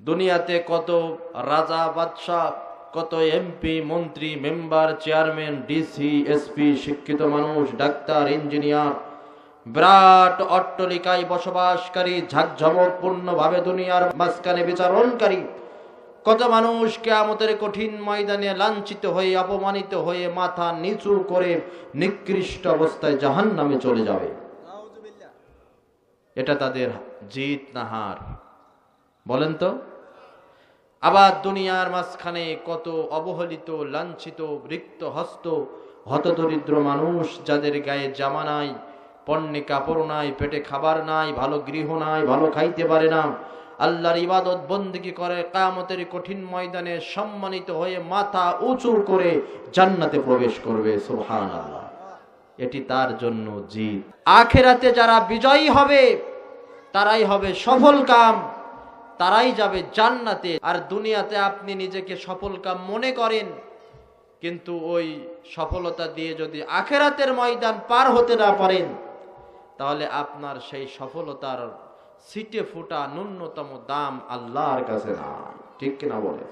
দুনিয়াতে কত রাজা বাদশাহ, কত এমপি, মন্ত্রী, মেম্বার, চেয়ারম্যান, ডিসি, এসপি, শিক্ষিত মানুষ, ডাক্তার, ইঞ্জিনিয়ার, বিরাট অট্টালিকায় বসবাসকারী, ঝাকঝমকপূর্ণভাবে দুনিয়ার মাঝখানে বিচরণকারী কত মানুষ কিয়ামতের কঠিন ময়দানে লাঞ্ছিত হয়ে, অপমানিত হয়ে, মাথা নিচু করে নিকৃষ্ট অবস্থায় জাহান্নামে চলে যাবে। এটা তাদের জিত না হার? বলেন তো। আবার দুনিয়ার মাঝখানে কত অবহেলিত, লাঞ্ছিত, রিক্ত হস্ত, হতদরিদ্র মানুষ, যাদের গায়ে জামা নাই, পণ্যে কাপড় নাই, পেটে খাবার নাই, ভালো গৃহ নাই, ভালো খাইতে পারে না, আল্লাহর ইবাদত বন্দেগী করে কিয়ামতের কঠিন ময়দানে সম্মানিত হয়ে মাথা উঁচু করে জান্নাতে প্রবেশ করবে। সুবহানাল্লাহ। এটি তার জন্য জিত। আখিরাতে যারা বিজয়ী হবে তারাই হবে সফল কাম, তারাই যাবে জান্নাতে। আর দুনিয়াতে আপনি নিজেকে সফল কাম মনে করেন, কিন্তু ওই সফলতা দিয়ে যদি আখিরাতের ময়দান পার হতে না পারেন, তাহলে আপনার সেই সফলতার ছিটে ফোটা ন্যূনতম দাম আল্লাহর কাছে না। ঠিক কিনা বলে?